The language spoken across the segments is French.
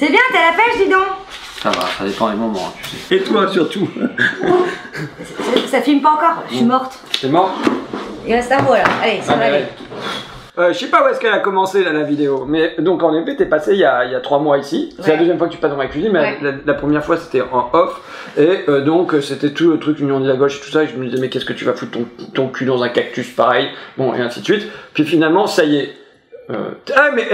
C'est bien, t'as la pêche, dis donc. Ça va, ça dépend des moments, tu sais. Et toi surtout. Ça filme pas encore, je suis morte. T'es mort? Il reste un mot là, allez, ça va aller. Je sais pas où est-ce qu'elle a commencé là, la vidéo, mais donc en effet t'es passé il y a 3 mois ici, c'est la deuxième fois que tu passes dans ma cuisine, mais la première fois c'était en off, et donc c'était tout le truc Union de la gauche et tout ça, et je me disais mais qu'est-ce que tu vas foutre ton cul dans un cactus pareil, bon et ainsi de suite, puis finalement ça y est. Ah mais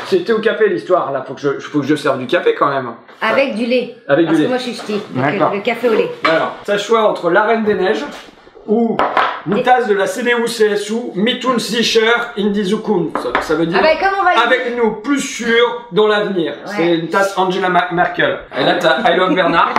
c'était au café l'histoire là, faut que je serve du café quand même. Avec du lait. Avec parce du que lait. moi je suis ch'ti, donc le café au lait. Alors, ça choix entre la Reine des Neiges ou une tasse de la CDU-CSU, Mitun sicher in die Zukunft. Ça veut dire avec nous, plus sûr dans l'avenir. Ouais. C'est une tasse Angela Merkel. Et là, t'as I love Bernard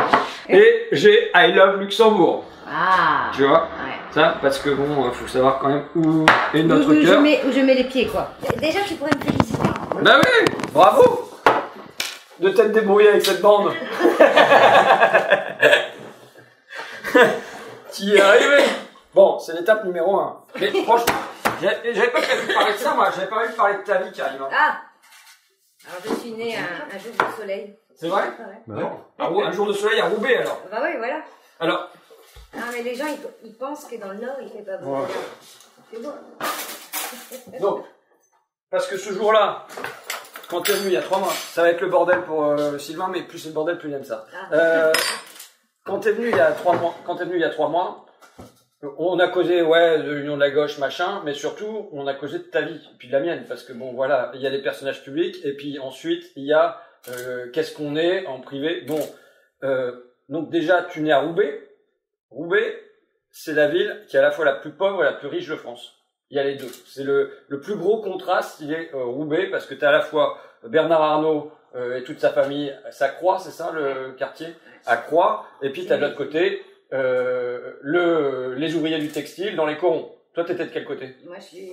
et j'ai I love Luxembourg. Ah. Tu vois? Ouais. Ça, parce que bon, faut savoir quand même où est notre cœur. Où je mets les pieds, quoi. Déjà, tu pourrais me féliciter. Bah oui, bravo de t'être débrouillé avec cette bande. Tu y es arrivé. Bon, c'est l'étape numéro 1. Mais franchement, j'avais pas prévu de parler de ça, moi. J'avais pas envie de parler de ta vie, Karima. Ah. Alors, je suis née un jour de soleil. C'est vrai? Ouais. Bon. Un jour de soleil à Roubaix, alors. Bah oui, voilà. Alors. Ah, mais les gens, ils pensent que dans le Nord, il fait pas beau. Ouais. C'est beau. Donc, parce que ce jour-là, quand t'es venu il y a 3 mois, ça va être le bordel pour Sylvain, mais plus c'est le bordel, plus il aime ça. Ah. Quand t'es venu il y a 3 mois, on a causé, de l'Union de la gauche, machin, mais surtout, on a causé de ta vie, puis de la mienne, parce que bon, voilà, il y a des personnages publics, et puis ensuite, il y a qu'est-ce qu'on est en privé. Bon, donc déjà, tu nais à Roubaix. Roubaix, c'est la ville qui est à la fois la plus pauvre et la plus riche de France. Il y a les deux. C'est le plus gros contraste, il est Roubaix, parce que tu as à la fois Bernard Arnault et toute sa famille, c'est à Croix, c'est ça le quartier? À Croix, et puis tu as de l'autre côté les ouvriers du textile dans les corons. Toi, tu étais de quel côté? Moi, je suis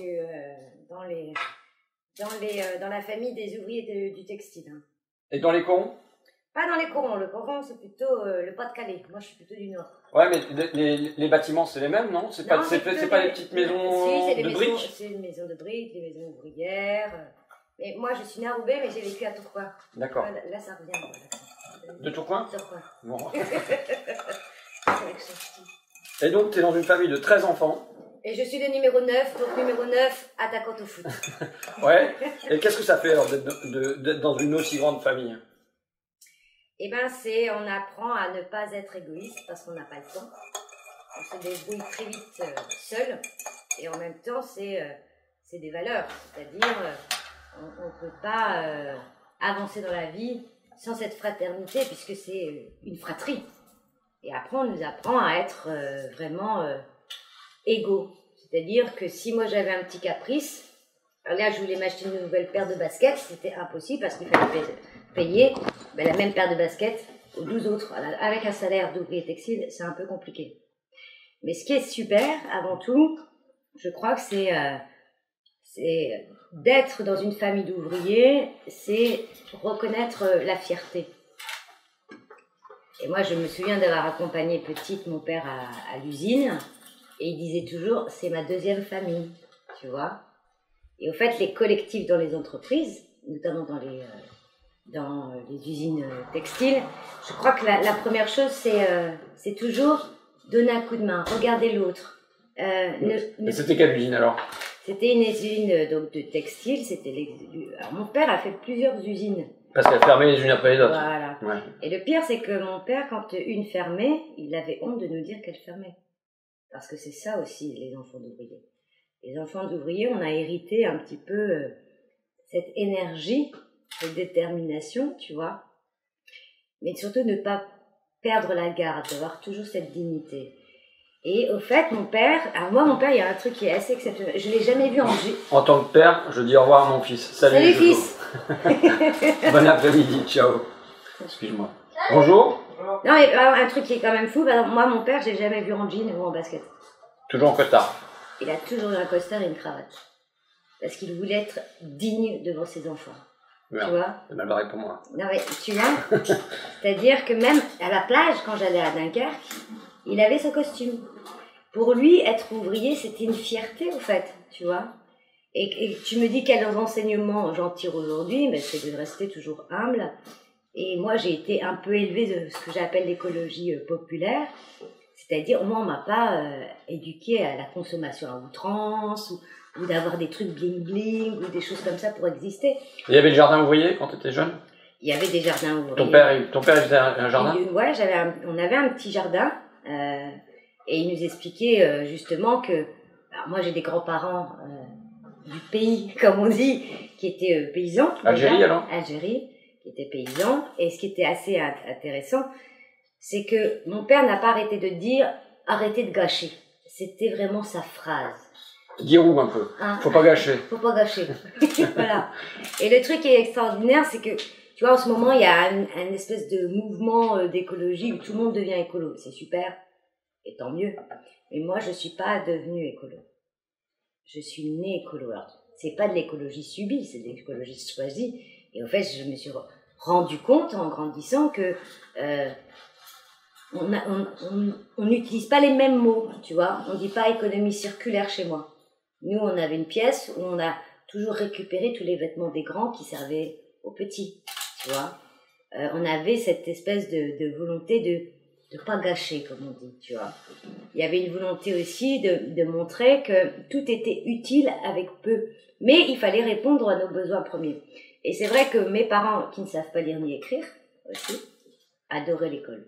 dans la famille des ouvriers du textile. Hein. Et dans les corons? Pas dans les corons. Le coron, c'est plutôt le Pas-de-Calais. Moi, je suis plutôt du Nord. Ouais, mais les bâtiments, c'est les mêmes, non? C'est pas les petites maisons de briques? C'est une maison de briques, des maisons ouvrières. Mais moi, je suis née à Roubaix, mais j'ai vécu à Tourcoing. D'accord. Là, ça revient. De Tourcoing? Tourcoing. Bon. Et donc, tu es dans une famille de 13 enfants. Et je suis le numéro 9, donc numéro 9, attaquante au foot. Ouais. Et qu'est-ce que ça fait alors d'être dans une aussi grande famille? Eh ben, on apprend à ne pas être égoïste parce qu'on n'a pas le temps. On se débrouille très vite seul. Et en même temps, c'est des valeurs. C'est-à-dire, on ne peut pas avancer dans la vie sans cette fraternité puisque c'est une fratrie. Et après, on nous apprend à être vraiment égaux. C'est-à-dire que si moi j'avais un petit caprice, alors là je voulais m'acheter une nouvelle paire de baskets, c'était impossible parce qu'il fallait payer la même paire de baskets aux 12 autres. Alors, avec un salaire d'ouvrier textile, c'est un peu compliqué. Mais ce qui est super, avant tout, je crois que c'est d'être dans une famille d'ouvriers, c'est reconnaître la fierté. Et moi, je me souviens d'avoir accompagné petite mon père à l'usine, et il disait toujours, c'est ma deuxième famille, tu vois. Et au fait, les collectifs dans les entreprises, notamment dans les usines textiles, je crois que la première chose, c'est toujours donner un coup de main, regarder l'autre. C'était quelle usine alors? C'était une usine donc, de textile. Alors, mon père a fait plusieurs usines. Parce qu'elle fermait les unes après les autres. Voilà. Ouais. Et le pire, c'est que mon père, quand une fermait, il avait honte de nous dire qu'elle fermait. Parce que c'est ça aussi, les enfants d'ouvriers. Les enfants d'ouvriers, on a hérité un petit peu cette énergie, cette détermination, tu vois. Mais surtout, ne pas perdre la garde, d'avoir toujours cette dignité. Et au fait, mon père, il y a un truc qui est assez exceptionnel. Je ne l'ai jamais vu en G. En tant que père, je dis au revoir à mon fils. Salut fils. Bon après-midi, ciao. Excuse-moi. Bonjour. Non, mais un truc qui est quand même fou, moi, mon père, je l'ai jamais vu en jean ou en basket. Toujours en costard. Il a toujours eu un costard et une cravate. Parce qu'il voulait être digne devant ses enfants. Bien. Tu vois? C'est mal barré pour moi. Non, mais tu vois? C'est-à-dire que même à la plage, quand j'allais à Dunkerque, il avait son costume. Pour lui, être ouvrier, c'était une fierté, au fait, tu vois. Et tu me dis quels enseignements j'en tire aujourd'hui, mais c'est de rester toujours humble Et moi, j'ai été un peu élevée de ce que j'appelle l'écologie populaire. C'est-à-dire, moi, on m'a pas éduquée à la consommation à outrance, ou d'avoir des trucs bling-bling, ou des choses comme ça pour exister. Il y avait le jardin ouvrier quand tu étais jeune? Il y avait des jardins ouvriers. Ton père il faisait un jardin? Ouais, on avait un petit jardin, et il nous expliquait justement que... Alors moi, j'ai des grands-parents du pays, comme on dit, qui étaient paysans. Algérie, alors? Algérie, qui étaient paysans. Et ce qui était assez intéressant, c'est que mon père n'a pas arrêté de dire « arrêtez de gâcher ». C'était vraiment sa phrase. Giroud un peu. Hein? Faut pas gâcher. Faut pas gâcher. Voilà. Et le truc qui est extraordinaire, c'est que, tu vois, en ce moment, il y a un espèce de mouvement d'écologie où tout le monde devient écolo. C'est super. Et tant mieux. Mais moi, je suis pas devenue écolo. Je suis née écolo. Alors, c'est pas de l'écologie subie, c'est de l'écologie choisie. Et en fait, je me suis rendu compte en grandissant que on n'utilise pas les mêmes mots, tu vois. On dit pas économie circulaire chez moi. Nous, on avait une pièce où on a toujours récupéré tous les vêtements des grands qui servaient aux petits, tu vois. On avait cette espèce de volonté de pas gâcher, comme on dit, tu vois. Il y avait une volonté aussi de montrer que tout était utile avec peu, mais il fallait répondre à nos besoins premiers. Et c'est vrai que mes parents, qui ne savent pas lire ni écrire, aussi, adoraient l'école.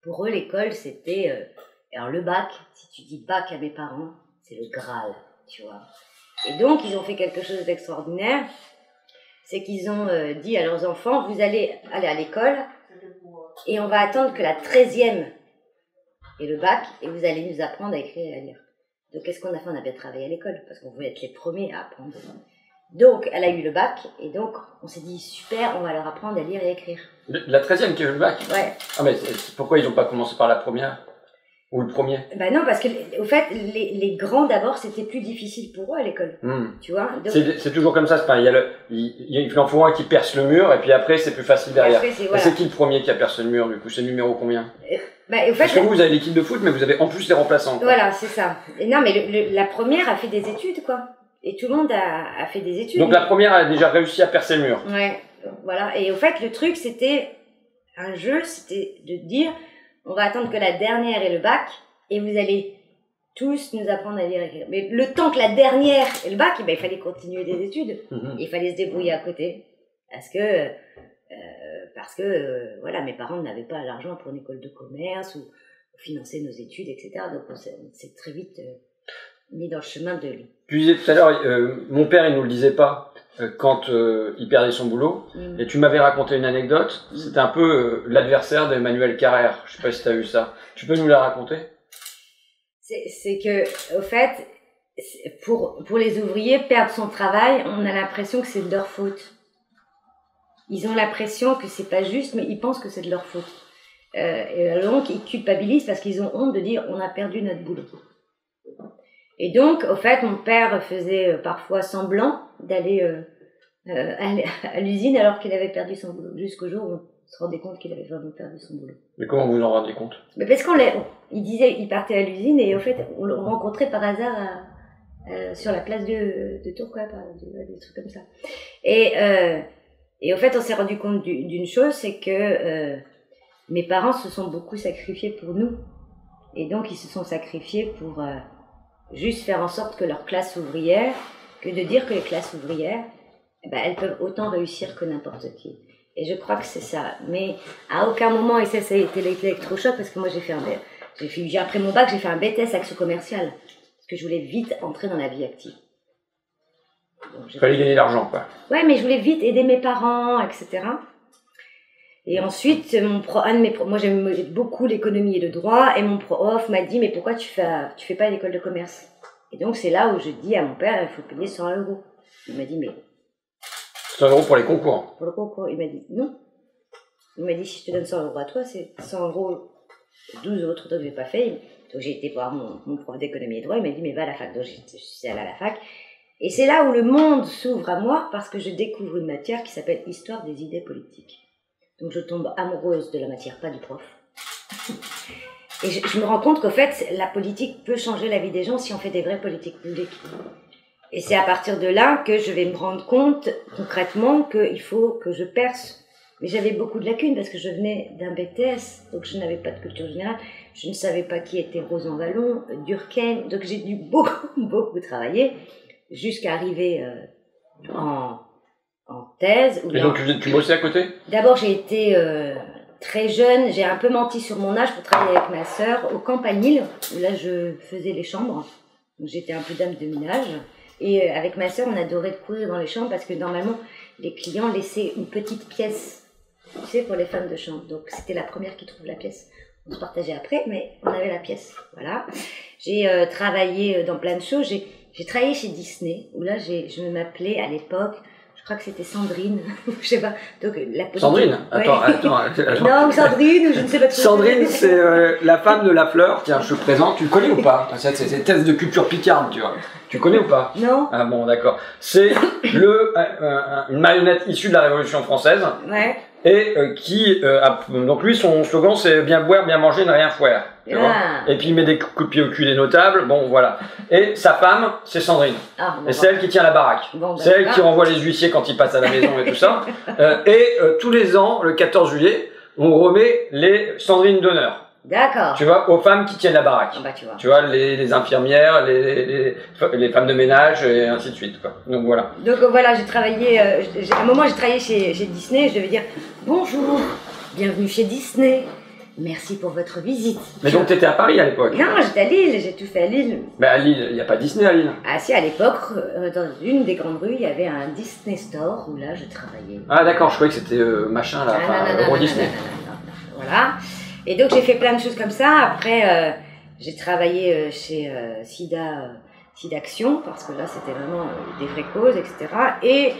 Pour eux, l'école, c'était... alors le bac, si tu dis bac à mes parents, c'est le Graal, tu vois. Et donc, ils ont fait quelque chose d'extraordinaire, c'est qu'ils ont dit à leurs enfants, vous allez aller à l'école, et on va attendre que la 13e ait le bac, et vous allez nous apprendre à écrire et à lire. Donc, qu'est-ce qu'on a fait? On a bien travaillé à l'école, parce qu'on voulait être les premiers à apprendre. Donc, elle a eu le bac, et donc, on s'est dit, super, on va leur apprendre à lire et à écrire. La 13e qui a eu le bac? Ouais. Ah, mais pourquoi ils n'ont pas commencé par la première? Ou le premier? Ben non, parce que, au fait, les grands, d'abord, c'était plus difficile pour eux à l'école. Tu vois? Donc, c'est toujours comme ça, c'est pas, il en faut un qui perce le mur, et puis après, c'est plus facile derrière. Voilà. C'est qui le premier qui a percé le mur, du coup? C'est le numéro combien? Au fait, parce que vous avez l'équipe de foot, mais vous avez en plus les remplaçants. Quoi. Voilà, c'est ça. Et non, mais la première a fait des études, quoi. Et tout le monde a fait des études. Donc la première a déjà réussi à percer le mur. Ouais, voilà. Et au fait, le truc, c'était un jeu, c'était de dire, on va attendre que la dernière ait le bac, et vous allez tous nous apprendre à lire et écrire. Mais le temps que la dernière ait le bac, eh ben, il fallait continuer des études. Il fallait se débrouiller à côté. Parce que voilà, mes parents n'avaient pas l'argent pour une école de commerce ou financer nos études, etc. Donc on s'est très vite mis dans le chemin de lui. Tu disais tout à l'heure, mon père, il nous le disait pas quand il perdait son boulot. Et tu m'avais raconté une anecdote. C'était un peu l'adversaire d'Emmanuel Carrère. Je sais pas si tu as eu ça. Tu peux nous la raconter? C'est que, au fait, pour les ouvriers, perdre son travail, on a l'impression que c'est de leur faute. Ils ont l'impression que c'est pas juste, mais ils pensent que c'est de leur faute. Et donc, ils culpabilisent parce qu'ils ont honte de dire on a perdu notre boulot. Et donc, au fait, mon père faisait parfois semblant d'aller à l'usine alors qu'il avait perdu son boulot, jusqu'au jour où on se rendait compte qu'il avait vraiment perdu son boulot. Mais comment vous en rendez compte? Mais parce il disait, il partait à l'usine et au fait, on le rencontrait par hasard sur la place de Tours, quoi, des trucs comme ça. Et au fait, on s'est rendu compte d'une chose, c'est que mes parents se sont beaucoup sacrifiés pour nous. Et donc, ils se sont sacrifiés pour juste faire en sorte que leur classe ouvrière, que de dire que les classes ouvrières, ben, elles peuvent autant réussir que n'importe qui. Et je crois que c'est ça. Mais à aucun moment, et ça a été l'électrochoc, parce que moi, après mon bac, j'ai fait un BTS action commerciale. Parce que je voulais vite entrer dans la vie active. Il fallait gagner de l'argent, quoi. Ouais, mais je voulais vite aider mes parents, etc. Et ensuite, moi j'aime beaucoup l'économie et le droit, et mon prof m'a dit, mais pourquoi tu fais pas l'école de commerce? Et donc c'est là où je dis à mon père, il faut payer 100 €. Il m'a dit, mais... 100 € pour les concours? Pour le concours. Il m'a dit, non. Il m'a dit, si je te donne 100 € à toi, c'est 100 €, 12 autres, donc je n'ai pas fait. Donc j'ai été voir mon prof d'économie et droit, il m'a dit, mais va à la fac. Donc je suis allée à la fac. Et c'est là où le monde s'ouvre à moi, parce que je découvre une matière qui s'appelle Histoire des idées politiques. Donc je tombe amoureuse de la matière, pas du prof. Et je me rends compte qu'au fait, la politique peut changer la vie des gens si on fait des vraies politiques publiques. Et c'est à partir de là que je vais me rendre compte concrètement qu'il faut que je perce Mais j'avais beaucoup de lacunes parce que je venais d'un BTS, donc je n'avais pas de culture générale. Je ne savais pas qui était Rosan Vallon, Durkheim, donc j'ai dû beaucoup travailler jusqu'à arriver en thèse. Et donc tu bossais à côté? D'abord j'ai été très jeune, j'ai un peu menti sur mon âge pour travailler avec ma sœur au Campanile, où là je faisais les chambres, donc j'étais un peu dame de ménage. Et avec ma sœur on adorait de courir dans les chambres parce que normalement les clients laissaient une petite pièce, tu sais, pour les femmes de chambre. Donc c'était la première qui trouve la pièce. On se partageait après, mais on avait la pièce. Voilà. J'ai travaillé dans plein de choses. J'ai travaillé chez Disney, où là je m'appelais à l'époque, je crois que c'était Sandrine, je sais pas. Donc Sandrine, ouais. Attends. Non, ou Sandrine, ou je ne sais pas. Sandrine, c'est la femme de la fleur. Tiens, je te présente. Tu le connais ou pas? C'est thèse de culture picarde, tu vois. Tu connais ou pas? Non. Ah bon, d'accord. C'est une marionnette issue de la Révolution française. Ouais. Et donc lui, son slogan, c'est bien boire, bien manger, ne rien foire. Tu vois. Et puis il met des coups de pied au cul des notables. Bon, voilà. Et sa femme, c'est Sandrine. Ah, bon, et c'est elle qui tient la baraque. Bon, c'est elle qui renvoie les huissiers quand ils passent à la maison et tout ça. Tous les ans, le 14 juillet, on remet les Sandrines d'honneur. D'accord. Tu vois, aux femmes qui tiennent la baraque. Ah bah, tu vois, les infirmières, les femmes de ménage et ainsi de suite, quoi. Donc voilà. Donc voilà, j'ai travaillé, à un moment j'ai travaillé chez Disney, je devais dire bonjour, bienvenue chez Disney, merci pour votre visite. Mais donc t'étais à Paris à l'époque? Non, j'étais à Lille, j'ai tout fait à Lille. Mais à Lille, il n'y a pas Disney à Lille? Ah si, à l'époque, dans une des grandes rues, il y avait un Disney Store où là je travaillais. Ah d'accord, je croyais que c'était machin là, Euro Disney. Non. Voilà. Et donc j'ai fait plein de choses comme ça. Après, j'ai travaillé chez SIDAction, parce que là c'était vraiment des vraies causes, etc. Et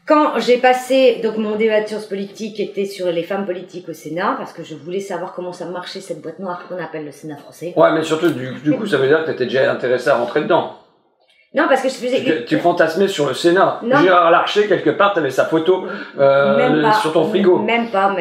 quand j'ai passé, donc mon DEA de sciences politiques était sur les femmes politiques au Sénat, parce que je voulais savoir comment ça marchait cette boîte noire qu'on appelle le Sénat français. Ouais, mais surtout du coup ça veut dire que tu étais déjà intéressé à rentrer dedans. Non, parce que je faisais... Tu fantasmais sur le Sénat. Non. Gérard Larcher, quelque part, t'avais sa photo sur ton frigo. Même pas.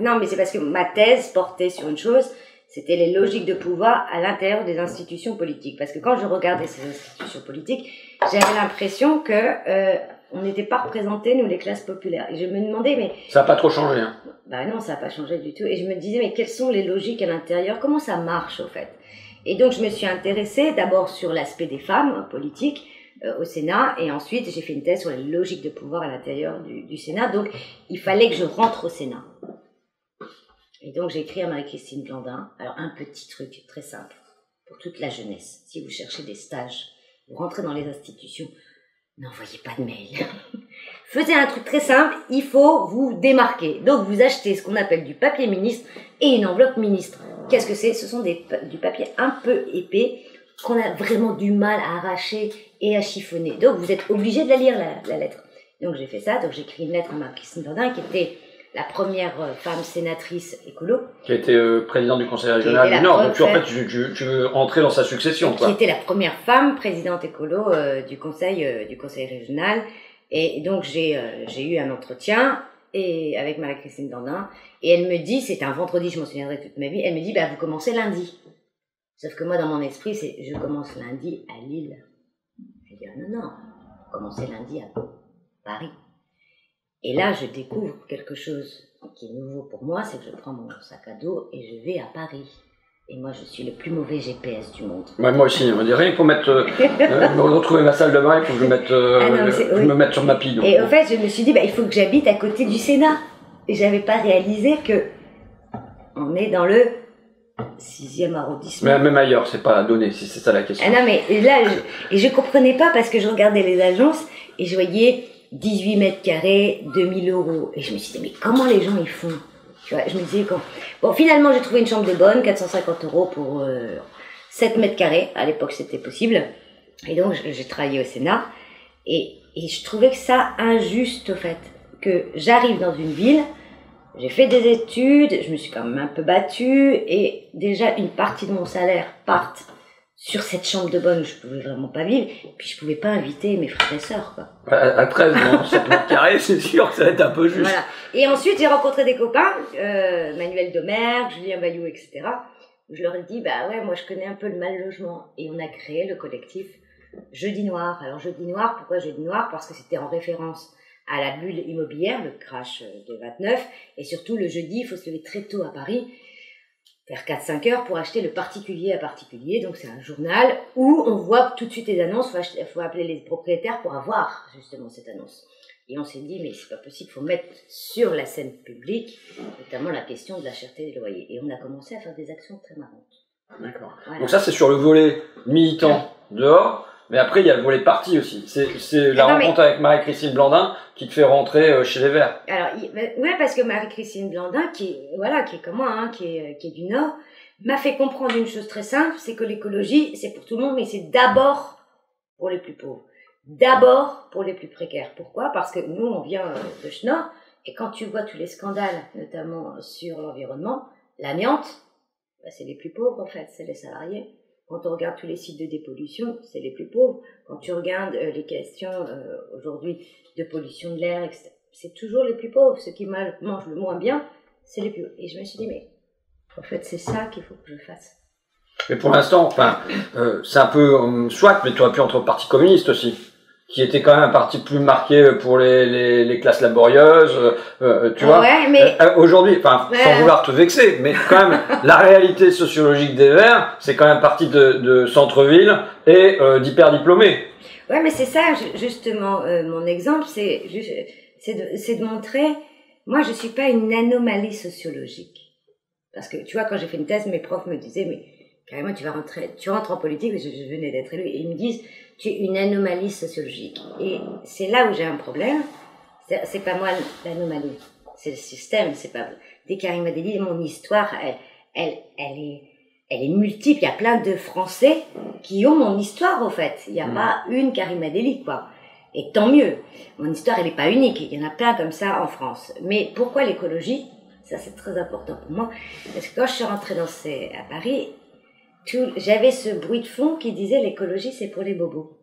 Non, mais c'est parce que ma thèse portait sur une chose, c'était les logiques de pouvoir à l'intérieur des institutions politiques. Parce que quand je regardais ces institutions politiques, j'avais l'impression que on n'était pas représentés, nous, les classes populaires. Et je me demandais, mais... Ça n'a pas trop changé, hein. Bah non, ça n'a pas changé du tout. Et je me disais, mais quelles sont les logiques à l'intérieur? Comment ça marche, au fait? Et donc, je me suis intéressée d'abord sur l'aspect des femmes politiques au Sénat, et ensuite, j'ai fait une thèse sur les logiques de pouvoir à l'intérieur du Sénat. Donc, il fallait que je rentre au Sénat. Et donc, j'ai écrit à Marie-Christine Blandin, alors un petit truc très simple, pour toute la jeunesse. Si vous cherchez des stages, vous rentrez dans les institutions, n'envoyez pas de mail. Faisez un truc très simple, il faut vous démarquer. Donc, vous achetez ce qu'on appelle du papier ministre et une enveloppe ministre. Qu'est-ce que c'est? Ce sont du papier un peu épais qu'on a vraiment du mal à arracher et à chiffonner. Donc, vous êtes obligé de la lire, la lettre. Donc, j'ai fait ça. Donc, j'ai écrit une lettre à Marie-Christine Blandin, qui était la première femme sénatrice écolo. Qui a été présidente du Conseil régional du Nord. Donc, en fait, tu veux entrer dans sa succession, quoi. Qui était la première femme présidente écolo du conseil régional. Et donc, j'ai eu un entretien avec Marie-Christine Blandin. Et elle me dit, c'est un vendredi, je m'en souviendrai toute ma vie, elle me dit, bah, vous commencez lundi. Sauf que moi, dans mon esprit, je commence lundi à Lille. Je dis, non, commencez lundi à Paris. Et là, je découvre quelque chose qui est nouveau pour moi, c'est que je prends mon sac à dos et je vais à Paris. Et moi, je suis le plus mauvais GPS du monde. Ouais, moi aussi, on dirait, il faut mettre, retrouver ma salle de bain, il faut que je me mette sur ma pile. Et en fait, je me suis dit, bah, il faut que j'habite à côté du Sénat. Et j'avais pas réalisé que on est dans le 6e arrondissement. Même ailleurs, c'est pas donné, si c'est ça la question. Ah non, mais là, je comprenais pas parce que je regardais les agences et je voyais 18 mètres carrés, 2000 €. Et je me suis dit, mais comment les gens ils font? Tu vois, je me disais, bon, finalement, j'ai trouvé une chambre de bonne, 450 € pour 7 mètres carrés. À l'époque, c'était possible. Et donc, j'ai travaillé au Sénat. Et je trouvais que ça injuste, au fait. Que j'arrive dans une ville, j'ai fait des études, je me suis quand même un peu battue, et déjà, une partie de mon salaire parte sur cette chambre de bonne où je pouvais vraiment pas vivre, et puis je pouvais pas inviter mes frères et sœurs, quoi. À 13, 7 mètres carrés, c'est sûr que ça va être un peu juste. Voilà. Et ensuite, j'ai rencontré des copains, Manuel Domergue, Julien Bayou, etc. Je leur ai dit, bah ouais, moi je connais un peu le mal logement. Et on a créé le collectif Jeudi Noir. Alors Jeudi Noir, pourquoi Jeudi Noir? Parce que c'était en référence à la bulle immobilière, le crash de 29, et surtout le jeudi, il faut se lever très tôt à Paris, vers 4-5 heures pour acheter le particulier à particulier, donc c'est un journal où on voit tout de suite les annonces, il faut appeler les propriétaires pour avoir justement cette annonce. Et on s'est dit, mais c'est pas possible, il faut mettre sur la scène publique, notamment la question de la cherté des loyers. Et on a commencé à faire des actions très marrantes. D'accord. Voilà. Donc ça, c'est sur le volet militant dehors, mais après, il y a le volet parti aussi. C'est la rencontre avec Marie-Christine Blandin qui te fait rentrer chez les Verts. Alors, ouais, parce que Marie-Christine Blandin, qui est comme moi, hein, qui est du Nord, m'a fait comprendre une chose très simple, c'est que l'écologie, c'est pour tout le monde, mais c'est d'abord pour les plus pauvres. D'abord pour les plus précaires. Pourquoi? Parce que nous, on vient de Schnorr, et quand tu vois tous les scandales, notamment sur l'environnement, l'amiante, bah, c'est les plus pauvres en fait, c'est les salariés. Quand on regarde tous les sites de dépollution, c'est les plus pauvres. Quand tu regardes les questions aujourd'hui de pollution de l'air, etc., c'est toujours les plus pauvres. Ceux qui mangent le moins bien, c'est les plus pauvres. Et je me suis dit, mais en fait, c'est ça qu'il faut que je fasse. Mais pour l'instant, enfin, c'est un peu soit, mais tu aurais pu entrer au Parti communiste aussi, qui était quand même un parti plus marqué pour les classes laborieuses, tu vois. Ouais, mais aujourd'hui, enfin, sans vouloir te vexer, mais quand même, la réalité sociologique des Verts, c'est quand même parti de centre-ville et d'hyper diplômés. Ouais, mais c'est ça justement mon exemple, c'est de montrer, moi je suis pas une anomalie sociologique, parce que tu vois, quand j'ai fait une thèse, mes profs me disaient, mais carrément tu rentres en politique, je venais d'être élue, et ils me disent, tu es une anomalie sociologique. Et c'est là où j'ai un problème. C'est pas moi l'anomalie, c'est le système. C'est pas. Dès Karima Deli, mon histoire, elle est multiple. Il y a plein de Français qui ont mon histoire, au fait. Il n'y a pas une Karima Deli, quoi. Et tant mieux. Mon histoire, elle n'est pas unique. Il y en a plein comme ça en France. Mais pourquoi l'écologie? Ça, c'est très important pour moi. Parce que quand je suis rentrée à Paris, j'avais ce bruit de fond qui disait l'écologie c'est pour les bobos.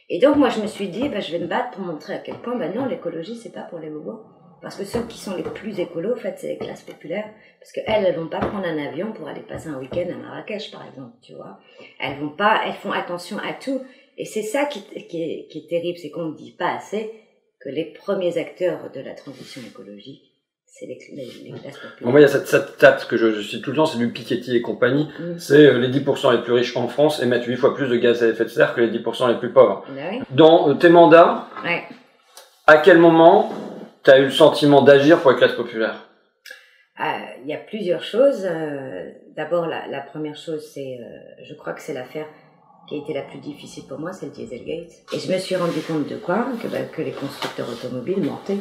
Et donc moi je me suis dit, je vais me battre pour montrer à quel point, non, l'écologie c'est pas pour les bobos. Parce que ceux qui sont les plus écolos, en fait, c'est les classes populaires. Parce qu'elles vont pas prendre un avion pour aller passer un week-end à Marrakech, par exemple, tu vois. Elles font attention à tout. Et c'est ça qui est terrible, c'est qu'on ne dit pas assez que les premiers acteurs de la transition écologique, c'est les classes populaires. Bon, moi, il y a cette stat que je cite tout le temps, c'est du Piketty et compagnie. C'est les 10% les plus riches en France émettent 8 fois plus de gaz à effet de serre que les 10% les plus pauvres. Oui. Dans tes mandats, à quel moment tu as eu le sentiment d'agir pour les classes populaires? Il y a plusieurs choses. D'abord, la première chose, c'est, je crois que c'est l'affaire qui a été la plus difficile pour moi, c'est le Dieselgate. Et je me suis rendu compte de quoi? Que les constructeurs automobiles mentaient.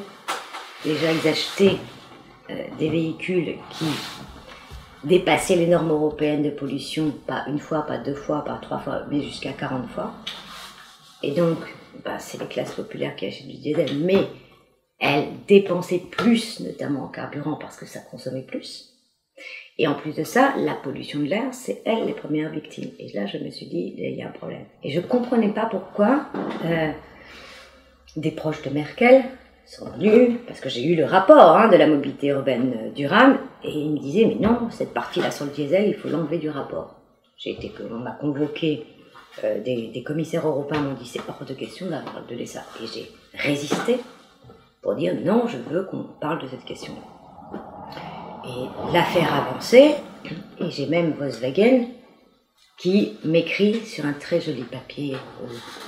Déjà, ils achetaient des véhicules qui dépassaient les normes européennes de pollution, pas une fois, pas deux fois, pas trois fois, mais jusqu'à 40 fois. Et donc, c'est les classes populaires qui achètent du diesel, mais elles dépensaient plus, notamment en carburant, parce que ça consommait plus. Et en plus de ça, la pollution de l'air, c'est elles les premières victimes. Et là, je me suis dit, il y a un problème. Et je ne comprenais pas pourquoi des proches de Merkel sont venus, parce que j'ai eu le rapport de la mobilité urbaine durable, et ils me disaient, mais non, cette partie-là sur le diesel, il faut l'enlever du rapport. On m'a convoqué, des commissaires européens m'ont dit, c'est hors de question d'avoir de l'ESA. Et j'ai résisté pour dire, non, je veux qu'on parle de cette question-là. Et l'affaire avançait, et j'ai même Volkswagen qui m'écrit sur un très joli papier.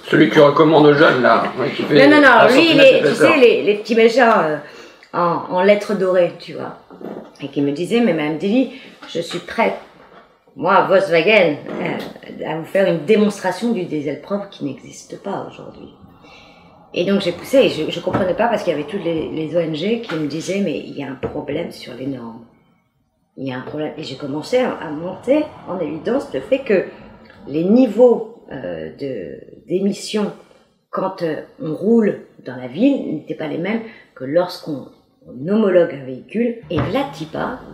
Celui que recommande aux jeunes, là. Qui fait non, lui, tu sais, les petits machins en lettres dorées, tu vois. Et qui me disait, mais Mme Deli, je suis prête, moi, Volkswagen, à vous faire une démonstration du diesel propre qui n'existe pas aujourd'hui. Et donc j'ai poussé, et je comprenais pas parce qu'il y avait toutes les ONG qui me disaient, mais il y a un problème sur les normes. Il y a un problème. Et j'ai commencé à monter en évidence le fait que les niveaux d'émissions quand on roule dans la ville n'étaient pas les mêmes que lorsqu'on homologue un véhicule. Et là,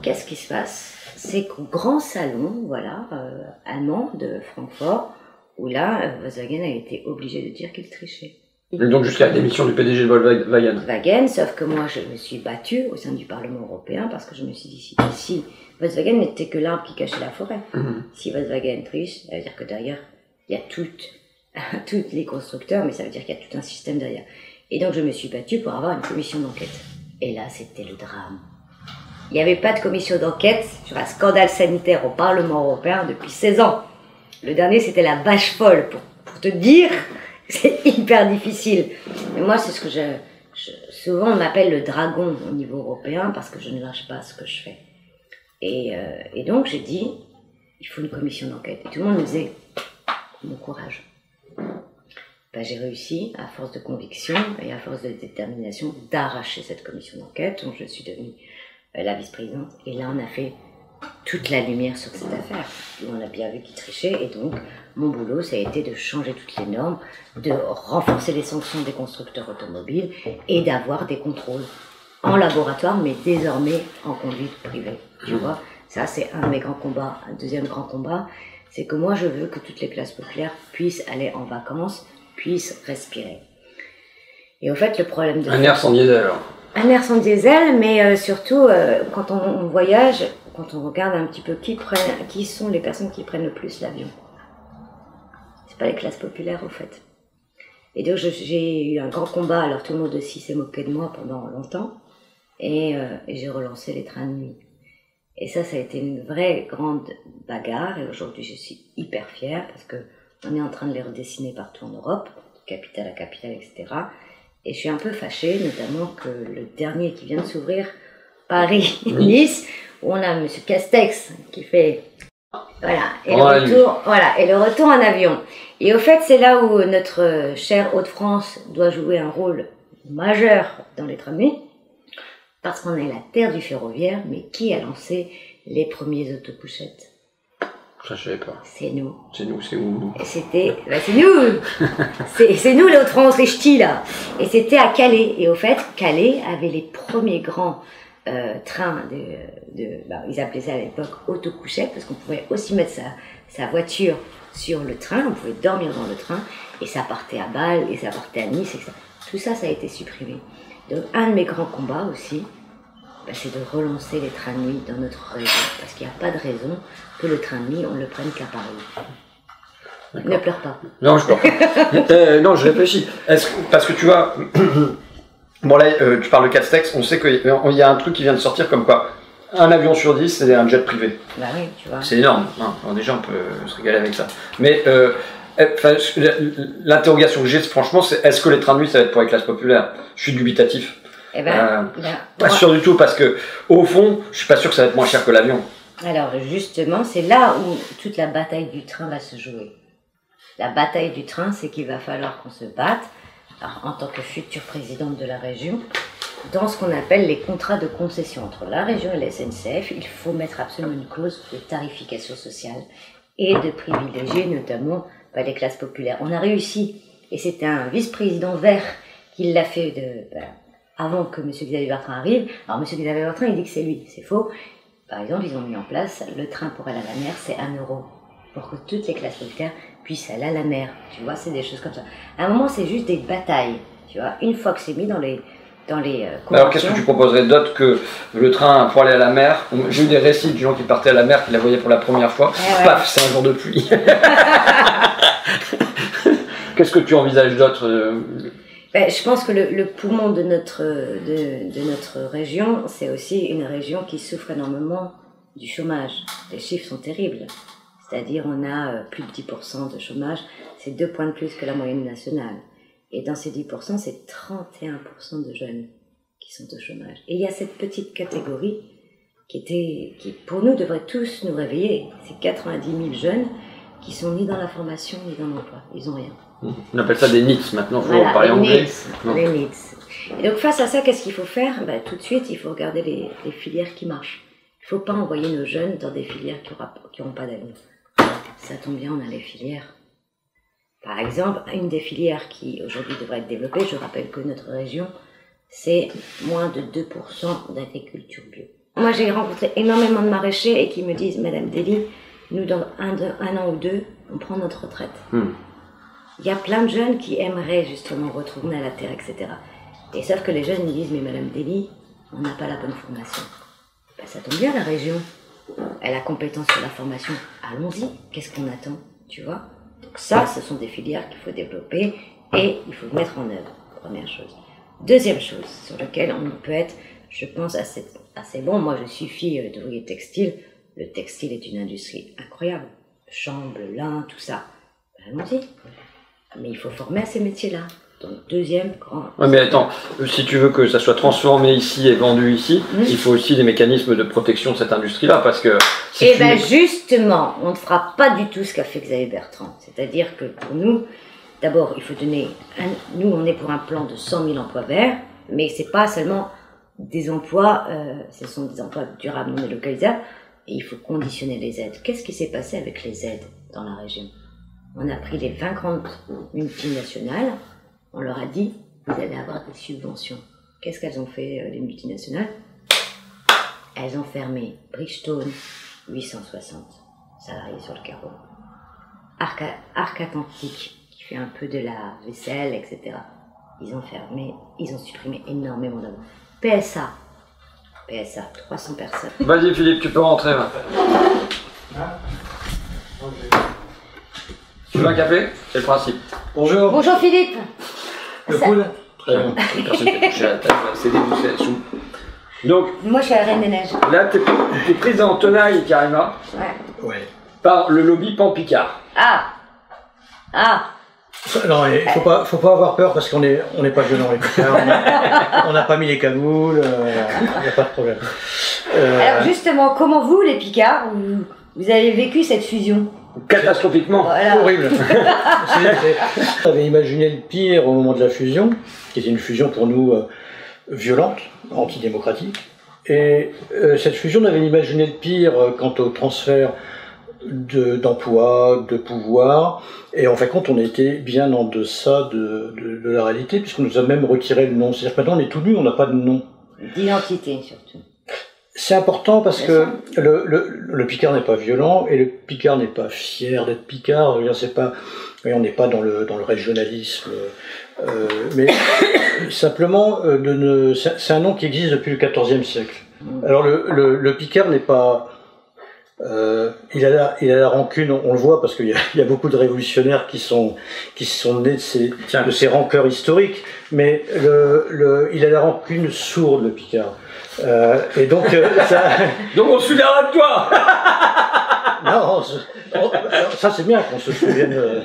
qu'est-ce qui se passe? C'est qu'au grand salon, allemand de Francfort, où là, Volkswagen a été obligé de dire qu'il trichait. Et donc jusqu'à la démission du PDG de Volkswagen. Sauf que moi je me suis battue au sein du Parlement européen parce que je me suis dit, si Volkswagen n'était que l'arbre qui cachait la forêt, si Volkswagen triche, ça veut dire que derrière, il y a tous les constructeurs, mais ça veut dire qu'il y a tout un système derrière. Et donc je me suis battue pour avoir une commission d'enquête. Et là, c'était le drame. Il n'y avait pas de commission d'enquête sur un scandale sanitaire au Parlement européen depuis 16 ans. Le dernier, c'était la vache folle. Pour te dire, c'est hyper difficile. Mais moi, c'est ce que souvent, on m'appelle le dragon au niveau européen parce que je ne lâche pas ce que je fais. Et donc, j'ai dit, il faut une commission d'enquête. Et tout le monde me disait, mon courage. Ben, j'ai réussi, à force de conviction et à force de détermination, d'arracher cette commission d'enquête, dont je suis devenue la vice-présidente. Et là, on a fait toute la lumière sur cette affaire. On a bien vu qui trichait. Et donc, mon boulot, ça a été de changer toutes les normes, de renforcer les sanctions des constructeurs automobiles et d'avoir des contrôles en laboratoire, mais désormais en conduite privée. Tu vois, ça, c'est un de mes grands combats. Un deuxième grand combat, c'est que moi, je veux que toutes les classes populaires puissent aller en vacances, puissent respirer. Et au fait, le problème de... Un air sans diesel, alors. Un air sans diesel, mais surtout, quand on voyage, quand on regarde un petit peu qui sont les personnes qui prennent le plus l'avion. C'est pas les classes populaires, au fait. Et donc, j'ai eu un grand combat, alors tout le monde aussi s'est moqué de moi pendant longtemps, et j'ai relancé les trains de nuit. Et ça a été une vraie grande bagarre, et aujourd'hui, je suis hyper fière, parce que on est en train de les redessiner partout en Europe, capitale à capitale, etc. Et je suis un peu fâchée, notamment que le dernier qui vient de s'ouvrir, Paris-Nice, où on a M. Castex qui fait... Voilà, et le retour en avion. Et au fait, c'est là où notre chère Hauts-de-France doit jouer un rôle majeur dans les trains de nuit, parce qu'on est la terre du ferroviaire, mais qui a lancé les premiers autocouchettes? Ça, je savais pas. C'est nous. C'est nous, c'est où nous? C'était... Ben, c'est nous. C'est nous, les Hauts-de-France, les ch'tis, là. Et c'était à Calais. Et au fait, Calais avait les premiers grands trains ils appelaient ça à l'époque autocouchette, parce qu'on pouvait aussi mettre sa voiture sur le train, on pouvait dormir dans le train, et ça partait à Bâle, et ça partait à Nice, etc. Tout ça, ça a été supprimé. Donc, un de mes grands combats aussi, c'est de relancer les trains de nuit dans notre région, parce qu'il n'y a pas de raison que le train de nuit, on ne le prenne qu'à Paris. Ne pleure pas. Non, je pleure pas. Non, je réfléchis. Parce que tu vois, bon là, tu parles de Castex, on sait qu'il y a un truc qui vient de sortir comme quoi un avion sur 10, c'est un jet privé. Bah oui, tu vois. C'est énorme. Hein. Alors déjà, on peut se régaler avec ça. Mais l'interrogation que j'ai, franchement, c'est est-ce que les trains de nuit, ça va être pour les classes populaires? Je suis dubitatif. Eh pas sûr du tout, parce que au fond, je suis pas sûr que ça va être moins cher que l'avion. Alors justement, c'est là où toute la bataille du train va se jouer. La bataille du train, c'est qu'il va falloir qu'on se batte, alors, en tant que future présidente de la région, dans ce qu'on appelle les contrats de concession entre la région et la SNCF. Il faut mettre absolument une clause de tarification sociale et de privilégier notamment les classes populaires. On a réussi, et c'était un vice-président vert qui l'a fait avant que M. Xavier Bertrand arrive. Alors M. Xavier Bertrand, il dit que c'est lui, c'est faux. Par exemple, ils ont mis en place le train pour aller à la mer, c'est 1 euro, pour que toutes les classes populaires puissent aller à la mer. Tu vois, c'est des choses comme ça. À un moment, c'est juste des batailles. Tu vois, une fois que c'est mis dans les alors qu'est-ce que tu proposerais d'autre que le train pour aller à la mer? J'ai eu des récits de gens qui partaient à la mer, qui la voyaient pour la première fois. Paf, c'est un jour de pluie. Qu'est-ce que tu envisages d'autre? Je pense que le poumon de notre région, c'est aussi une région qui souffre énormément du chômage. Les chiffres sont terribles. C'est-à-dire on a plus de 10% de chômage, c'est 2 points de plus que la moyenne nationale. Et dans ces 10%, c'est 31% de jeunes qui sont au chômage. Et il y a cette petite catégorie qui pour nous, devrait tous nous réveiller. C'est 90 000 jeunes qui sont ni dans la formation, ni dans l'emploi. Ils n'ont rien. On appelle ça des NEETs, maintenant, il faut parler anglais. Les NEETs. Et donc face à ça, qu'est-ce qu'il faut faire? Tout de suite, il faut regarder les filières qui marchent. Il ne faut pas envoyer nos jeunes dans des filières qui n'auront pas d'avenir. Ça tombe bien, on a les filières. Par exemple, une des filières qui aujourd'hui devrait être développée, je rappelle que notre région, c'est moins de 2% d'agriculture bio. Moi, j'ai rencontré énormément de maraîchers et qui me disent, Madame Dely, nous, dans un an ou deux, on prend notre retraite. Il y a plein de jeunes qui aimeraient justement retourner à la terre, etc. Et sauf que les jeunes me disent, mais Madame Dely, on n'a pas la bonne formation. Ça tombe bien, la région. Elle a compétence sur la formation. Allons-y, qu'est-ce qu'on attend, tu vois? Donc ça, ce sont des filières qu'il faut développer et il faut mettre en œuvre. première chose. Deuxième chose, sur laquelle on peut être, je pense, assez bon. Moi, je suis fille d'ouvrier textile. Le textile est une industrie incroyable. Chambre, lin, tout ça. Allons-y. Mais il faut former à ces métiers-là. Donc, deuxième grand... Ouais, mais attends, si tu veux que ça soit transformé ici et vendu ici, il faut aussi des mécanismes de protection de cette industrie-là, parce que... Si eh bien, justement, on ne fera pas du tout ce qu'a fait Xavier Bertrand. C'est-à-dire que pour nous, d'abord, il faut donner... Nous, on est pour un plan de 100 000 emplois verts, mais c'est pas seulement des emplois, ce sont des emplois durables non délocalisables, et il faut conditionner les aides. Qu'est-ce qui s'est passé avec les aides dans la région? On a pris les 20 grandes multinationales, on leur a dit, vous allez avoir des subventions. Qu'est-ce qu'elles ont fait, les multinationales? Elles ont fermé Bridgestone, 860 salariés sur le carreau. Arc Atlantique, qui fait un peu de la vaisselle, etc. Ils ont fermé, ils ont supprimé énormément d'emplois. PSA, 300 personnes. Vas-y Philippe, tu peux rentrer. Tu veux un café? C'est le principe. Bonjour. Bonjour Philippe. Le coude? Très bien. Personne ne touché à la table, c'est des sous. Donc, moi je suis la Reine des Neiges. Là, tu es prise en tenaille, Karima, Ouais. par le lobby Pan Picard. Ah. Non, il faut pas avoir peur parce qu'on n'est pas violent les Picards. On n'a pas mis les cagoules, il n'y a pas de problème. Alors justement, comment vous les Picards, vous avez vécu cette fusion? Catastrophiquement. Voilà. Horrible. On avait imaginé le pire au moment de la fusion, qui était une fusion pour nous violente, antidémocratique. Et cette fusion, on avait imaginé le pire quant au transfert d'emploi, de pouvoir, et en fin de compte on était bien en deçà de la réalité, puisqu'on nous a même retiré le nom. C'est-à-dire que maintenant on est tout nu, on n'a pas de nom. D'identité surtout. C'est important parce que le Picard n'est pas violent, et le Picard n'est pas fier d'être Picard. C'est pas, on n'est pas dans le régionalisme, mais simplement c'est un nom qui existe depuis le XIVe siècle. Alors le Picard n'est pas... il a la rancune, on le voit parce qu'il y a beaucoup de révolutionnaires qui sont nés de ces rancœurs historiques, mais il a la rancune sourde, le Picard. Et donc donc on se souviendra de toi. Non, ça c'est bien qu'on se souvienne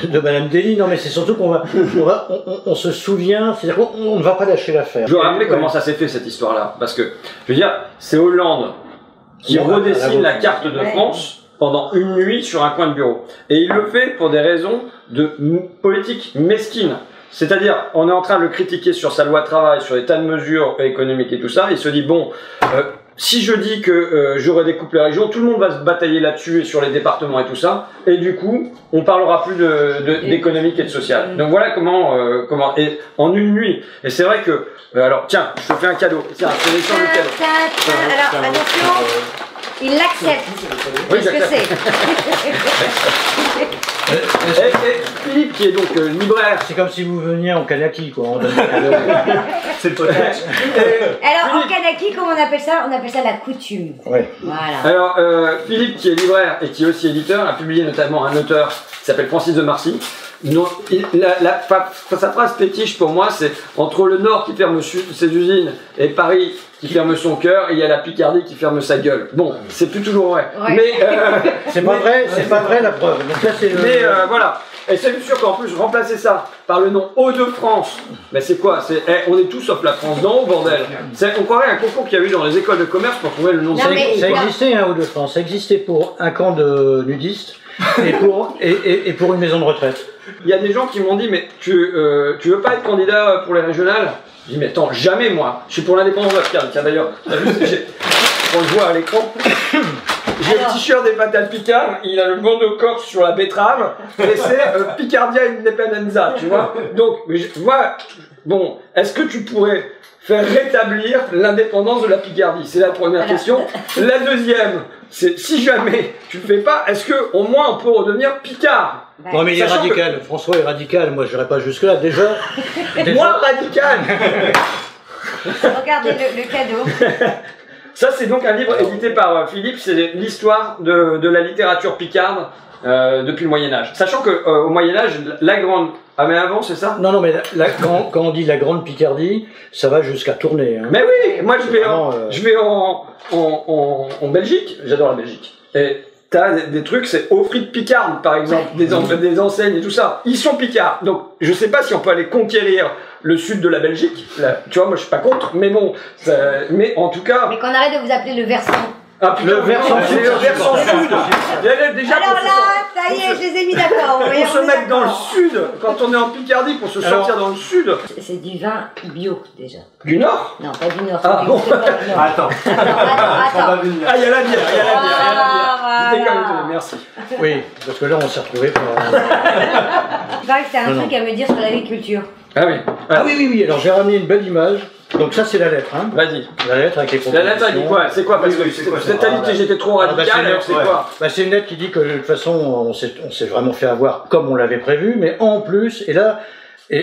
de Madame Dely. Non, mais c'est surtout on se souvient, c'est-à-dire qu'on ne va pas lâcher l'affaire. Je veux rappeler comment ça s'est fait cette histoire-là, parce que je veux dire, c'est Hollande qui redessine la carte de France pendant une nuit sur un coin de bureau. Et il le fait pour des raisons de politique mesquine. C'est-à-dire, on est en train de le critiquer sur sa loi de travail, sur les tas de mesures économiques et tout ça. Il se dit, bon, si je dis que je redécoupe les régions, tout le monde va se batailler là-dessus et sur les départements et tout ça. Et du coup, on parlera plus d'économique et de social. Donc voilà comment et en une nuit. Et c'est vrai que, alors tiens, je te fais un cadeau. Tiens, je te laisse le cadeau. Alors attention, il l'accepte. Qu'est-ce que c'est? Et Philippe, qui est donc libraire. C'est comme si vous veniez en Kanaki, quoi. C'est le potage. Alors, en Kanaki, comment on appelle ça? On appelle ça la coutume. Ouais. Voilà. Alors, Philippe, qui est libraire et qui est aussi éditeur, a publié notamment un auteur qui s'appelle Francis de Marcy. Non, sa phrase fétiche pour moi, c'est entre le Nord qui ferme ses usines et Paris qui ferme son cœur, et il y a la Picardie qui ferme sa gueule. Bon, c'est plus toujours vrai. Ouais. Mais c'est pas vrai la preuve. Donc là, voilà. Et c'est sûr qu'en plus, remplacer ça par le nom Hauts-de-France, mais c'est quoi? On est tous sauf la France d'en haut, bordel. On croirait un concours qu'il y a eu dans les écoles de commerce pour trouver le nom de ça existait, hein, Hauts-de-France. Ça existait pour un camp de nudistes et pour une maison de retraite. Il y a des gens qui m'ont dit, mais tu veux pas être candidat pour les régionales? Je dis, mais attends, jamais moi. Je suis pour l'indépendance de la Picardie. Tiens d'ailleurs, on le voit à l'écran. J'ai le t-shirt des Fatal Picard, il a le bandeau corse sur la betterave, et c'est Picardia Independenza, tu vois. Donc, bon, est-ce que tu pourrais faire rétablir l'indépendance de la Picardie? C'est la première question. La deuxième, c'est si jamais tu le fais pas, est-ce que au moins on peut redevenir Picard? Non mais il est radical, François est radical, moi je n'irai pas jusque là, déjà... Moi radical. Regardez le cadeau. Ça, c'est donc un livre édité par Philippe, c'est l'histoire de la littérature picarde depuis le Moyen-Âge. Sachant qu'au Moyen-Âge, la grande... Ah, mais avant, c'est ça? Non, mais quand on dit la grande Picardie, ça va jusqu'à Tournai. Hein. Mais oui, moi je vais en Belgique, j'adore la Belgique. Et t'as des trucs, c'est aux frites picardes, par exemple, des enseignes et tout ça. Ils sont picards. Donc, je sais pas si on peut aller conquérir le sud de la Belgique. Là, tu vois, moi je suis pas contre, mais bon, mais en tout cas... Mais qu'on arrête de vous appeler le versant. Ah, putain, le versant sud. Déjà, alors là, ça y est, je les ai mis d'accord. Pour se mettre dans le sud, quand on est en Picardie, pour se sortir dans le sud. C'est du vin bio déjà. Du Nord? Non, pas du Nord. Ah, bon. Attends. Ah, il y a la bière, il y a la bière. J'étais comme toi, merci. Oui, parce que là on s'est retrouvés pour... Il paraît que t'as un truc à me dire sur l'agriculture. Ah oui. Ah oui, alors j'ai ramené une belle image. Donc ça c'est la lettre, hein. Vas-y. La lettre avec les propositions. La lettre elle dit quoi? C'est quoi? Parce que cette année j'étais trop radical, alors c'est quoi? C'est une lettre qui dit que de toute façon on s'est vraiment fait avoir comme on l'avait prévu, mais en plus,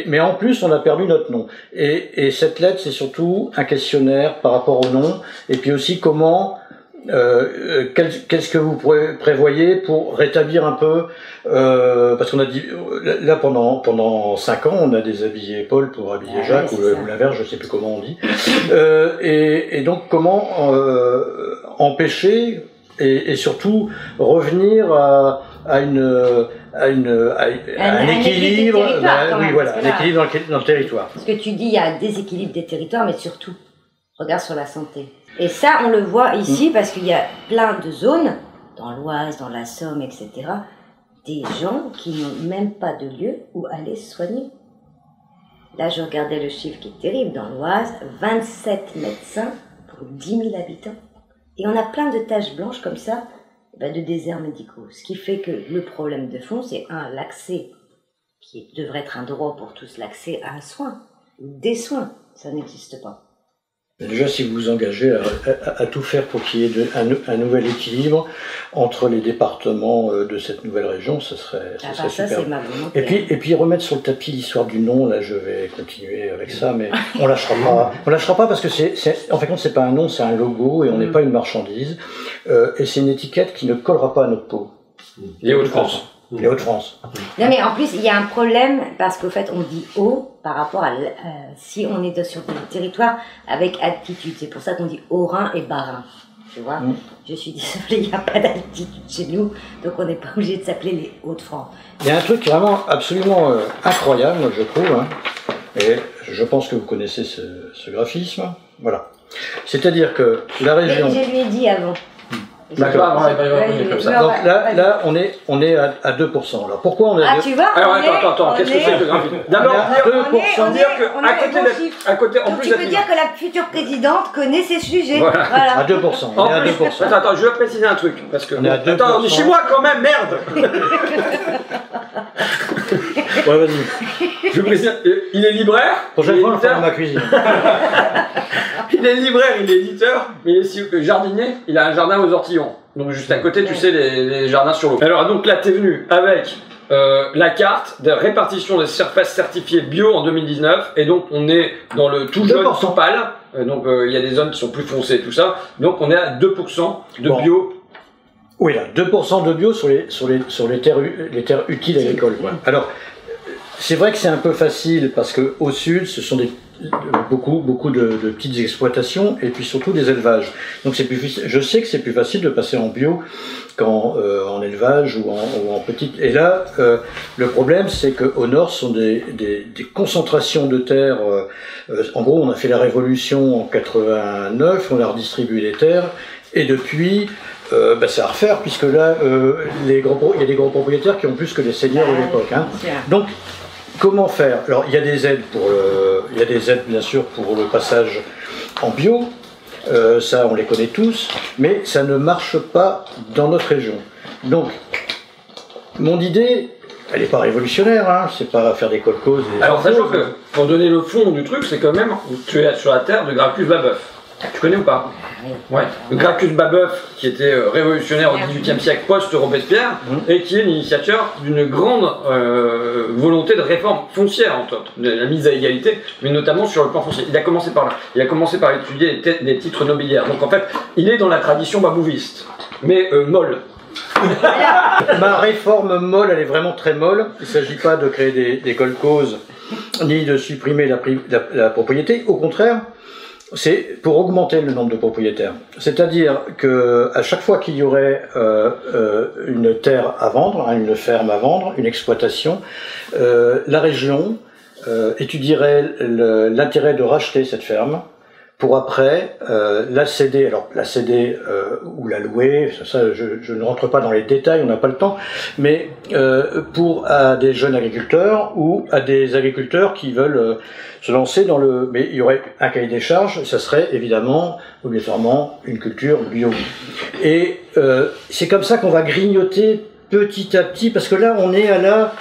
mais en plus on a perdu notre nom. Et cette lettre c'est surtout un questionnaire par rapport au nom, et puis aussi comment... qu'est-ce que vous prévoyez pour rétablir un peu parce qu'on a dit là pendant 5 ans on a déshabillé Paul pour habiller Jacques ou l'inverse, je sais plus comment on dit, et donc comment empêcher et surtout revenir à un équilibre, un équilibre dans le territoire. Parce que tu dis il y a un déséquilibre des territoires, mais surtout regarde sur la santé. Et ça, on le voit ici parce qu'il y a plein de zones, dans l'Oise, dans la Somme, etc., des gens qui n'ont même pas de lieu où aller se soigner. Là, je regardais le chiffre qui est terrible. Dans l'Oise, 27 médecins pour 10 000 habitants. Et on a plein de taches blanches comme ça, de déserts médicaux. Ce qui fait que le problème de fond, c'est l'accès, qui devrait être un droit pour tous, l'accès à un soin, des soins. Ça n'existe pas. Déjà, si vous vous engagez à tout faire pour qu'il y ait un nouvel équilibre entre les départements de cette nouvelle région, ça serait super. Et puis remettre sur le tapis l'histoire du nom, là je vais continuer avec ça, mais on lâchera pas. On lâchera pas parce que en fait c'est pas un nom, c'est un logo et on n'est pas une marchandise. Et c'est une étiquette qui ne collera pas à notre peau. Les Hauts-de-France. Les Hauts-de-France. Non mais en plus il y a un problème parce qu'au fait on dit haut par rapport à si on est sur le territoire avec altitude, c'est pour ça qu'on dit Haut-Rhin et Bas-Rhin, tu vois. Je suis désolée, il n'y a pas d'altitude chez nous, donc on n'est pas obligé de s'appeler les Hauts-de-France. Il y a un truc vraiment absolument incroyable, je trouve, hein, et je pense que vous connaissez ce graphisme, voilà. C'est-à-dire que la région... Je lui ai dit avant. D'accord, comme ça. Donc là, on est à 2%. Alors pourquoi on est à 2%? Tu vois, alors attends, qu'est-ce que c'est que le graphisme? D'abord, à côté, en plus, tu peux dire que la future présidente connaît ces sujets. Voilà. À 2%. On est à 2%. Attends, je veux préciser un truc parce que. On est à 2%. Attends, on est chez moi quand même, merde. Ouais, vas-y. Je précise, il est libraire. Prochaine fois, on le fera dans ma cuisine. Il est libraire, il est éditeur, mais il est aussi jardinier. Il a un jardin aux ortillons. Donc juste à côté, tu sais, les jardins sur l'eau. Alors donc là, t'es venu avec la carte de répartition des surfaces certifiées bio en 2019. Et donc on est dans le tout jeune, tout pâle. Donc il y a des zones qui sont plus foncées, tout ça. Donc on est à 2% de bio. Oui, là, 2% de bio sur les terres utiles agricoles. Quoi. Alors, c'est vrai que c'est un peu facile parce que au sud, ce sont beaucoup de petites exploitations et puis surtout des élevages. Donc c'est plus, je sais que c'est plus facile de passer en bio qu'en en élevage ou en petite. Et là, le problème, c'est qu'au nord, ce sont des concentrations de terres. En gros, on a fait la révolution en 89, on a redistribué les terres et depuis. C'est à refaire puisque là il y a des gros propriétaires qui ont plus que les seigneurs de l'époque. Hein. Donc comment faire? Alors il y a des aides bien sûr pour le passage en bio, ça on les connaît tous, mais ça ne marche pas dans notre région. Donc mon idée, elle n'est pas révolutionnaire, hein, c'est pas faire des kolkhozes. Alors sachant que pour donner le fond du truc, c'est quand même tu es sur la terre de Gracchus Babeuf. Tu connais ou pas? Ouais. Gracchus Babeuf, qui était révolutionnaire au XVIIIe siècle post-Robespierre, et qui est l'initiateur d'une grande volonté de réforme foncière, entre autres, de la mise à égalité, mais notamment sur le plan foncier. Il a commencé par là. Il a commencé par étudier les titres nobiliaires. Donc en fait, il est dans la tradition babouviste, mais molle. Ma réforme molle, elle est vraiment très molle. Il ne s'agit pas de créer des kolkhozes, ni de supprimer la propriété. Au contraire, c'est pour augmenter le nombre de propriétaires. C'est-à-dire qu'à chaque fois qu'il y aurait une terre à vendre, hein, une ferme à vendre, une exploitation, la région étudierait l'intérêt de racheter cette ferme pour après la céder, ou la louer, ça je ne rentre pas dans les détails, on n'a pas le temps, mais à des jeunes agriculteurs ou à des agriculteurs qui veulent se lancer dans le... Mais il y aurait un cahier des charges, ça serait évidemment, obligatoirement, une culture bio. Et c'est comme ça qu'on va grignoter petit à petit, parce que là on est à la...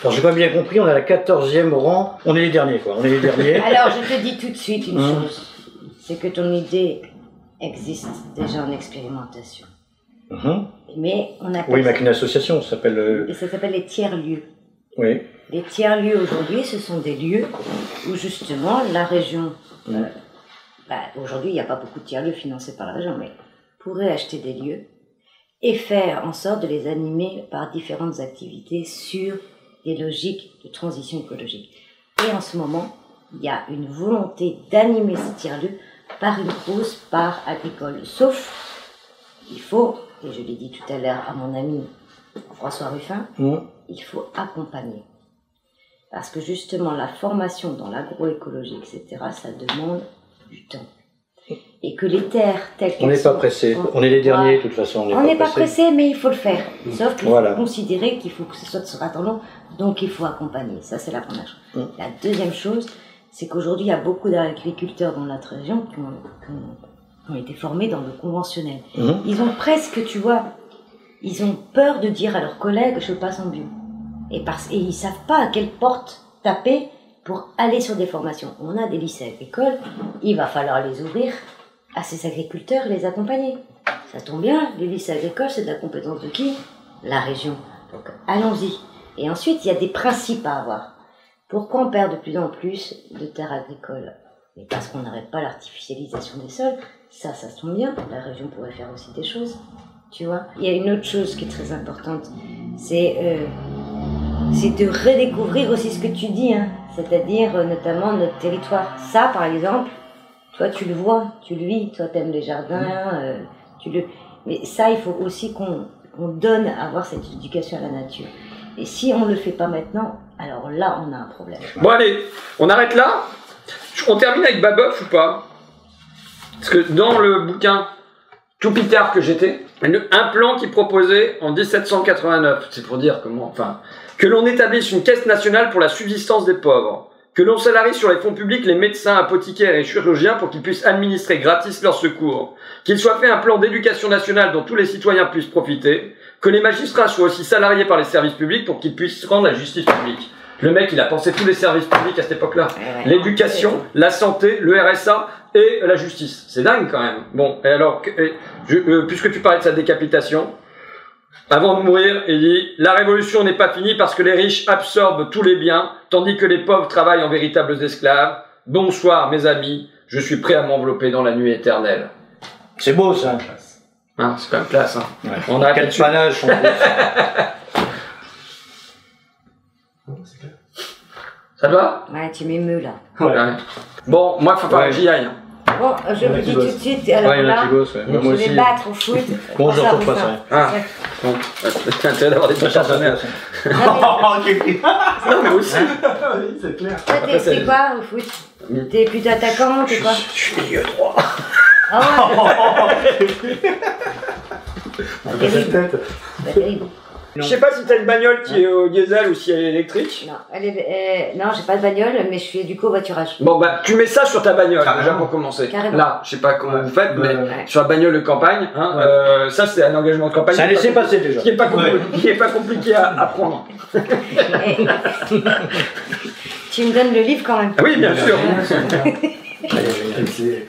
Alors j'ai pas bien compris, on est à la 14e rang, on est les derniers quoi, on est les derniers. Alors je te dis tout de suite une chose. C'est que ton idée existe déjà en expérimentation. Mais on appelle oui, mais avec une association, ça s'appelle... Et ça s'appelle les tiers-lieux. Oui. Les tiers-lieux aujourd'hui, ce sont des lieux où justement la région... aujourd'hui, il n'y a pas beaucoup de tiers-lieux financés par la région, mais pourrait acheter des lieux et faire en sorte de les animer par différentes activités sur des logiques de transition écologique. Et en ce moment, il y a une volonté d'animer ces tiers-lieux par une grosse part agricole. Sauf, il faut, et je l'ai dit tout à l'heure à mon ami François Ruffin, il faut accompagner. Parce que justement, la formation dans l'agroécologie, etc., ça demande du temps. Et que les terres telles qu'elles On n'est pas pressé, on est les derniers de toute façon. On n'est pas pressé, mais il faut le faire. Sauf qu'il faut considérer qu'il faut que ce soit sur un temps long, donc il faut accompagner. Ça, c'est la première chose. La deuxième chose, c'est qu'aujourd'hui, il y a beaucoup d'agriculteurs dans notre région qui ont été formés dans le conventionnel. Ils ont presque, tu vois, ils ont peur de dire à leurs collègues « je passe en bio ». Et ils ne savent pas à quelle porte taper pour aller sur des formations. On a des lycées agricoles, il va falloir les ouvrir à ces agriculteurs et les accompagner. Ça tombe bien, les lycées agricoles, c'est de la compétence de qui? La région. Donc allons-y. Et ensuite, il y a des principes à avoir. Pourquoi on perd de plus en plus de terres agricoles? Mais parce qu'on n'arrête pas l'artificialisation des sols. Ça tombe bien. La région pourrait faire aussi des choses. Tu vois? Il y a une autre chose qui est très importante. C'est de redécouvrir aussi ce que tu dis, hein. C'est-à-dire notamment notre territoire. Ça, par exemple, toi tu le vois, tu le vis, toi t'aimes les jardins, mais ça, il faut aussi qu'on donne à avoir cette éducation à la nature. Et si on ne le fait pas maintenant, alors là, on a un problème. Bon allez, on arrête là. On termine avec Babeuf ou pas? Parce que dans le bouquin Tout pitard que j'étais, un plan qui proposait en 1789, c'est pour dire comment, enfin, que l'on établisse une caisse nationale pour la subsistance des pauvres, que l'on salarie sur les fonds publics les médecins, apothicaires et chirurgiens pour qu'ils puissent administrer gratis leurs secours, qu'il soit fait un plan d'éducation nationale dont tous les citoyens puissent profiter, que les magistrats soient aussi salariés par les services publics pour qu'ils puissent rendre la justice publique. Le mec, il a pensé tous les services publics à cette époque-là. L'éducation, la santé, le RSA et la justice. C'est dingue quand même. Bon, et alors, puisque tu parlais de sa décapitation, avant de mourir, il dit « La révolution n'est pas finie parce que les riches absorbent tous les biens, tandis que les pauvres travaillent en véritables esclaves. Bonsoir, mes amis, je suis prêt à m'envelopper dans la nuit éternelle. » C'est beau, ça. Hein, c'est quand même classe. Hein. Ouais. On a quel panache, Ça te va? Ouais, tu m'émeus là. Ouais. Bon, moi, il faut pas que j'y aille. Bon, je vous dis tout de suite, alors là, je vais battre au foot. Bon, je retrouve pas ça. Ah, bon, t'as intérêt d'avoir des trucs personnels. Non, mais aussi. Oui, c'est clair. Toi, t'es quoi au foot? T'es plutôt attaquant, t'es quoi? Je suis milieu droit. Ah ouais. Terrible. Je sais pas si t'as une bagnole qui est au diesel ou si elle est électrique. Non, non, j'ai pas de bagnole, mais je fais du covoiturage. Bon, bah, tu mets ça sur ta bagnole, déjà pour commencer. Carrément. Là, je sais pas comment vous faites, mais sur la bagnole de campagne, hein, ça c'est un engagement de campagne. Ça a laissé passer déjà. Qui est pas compliqué à prendre. Tu me donnes le livre quand même. Oui, bien sûr. Allez, génial.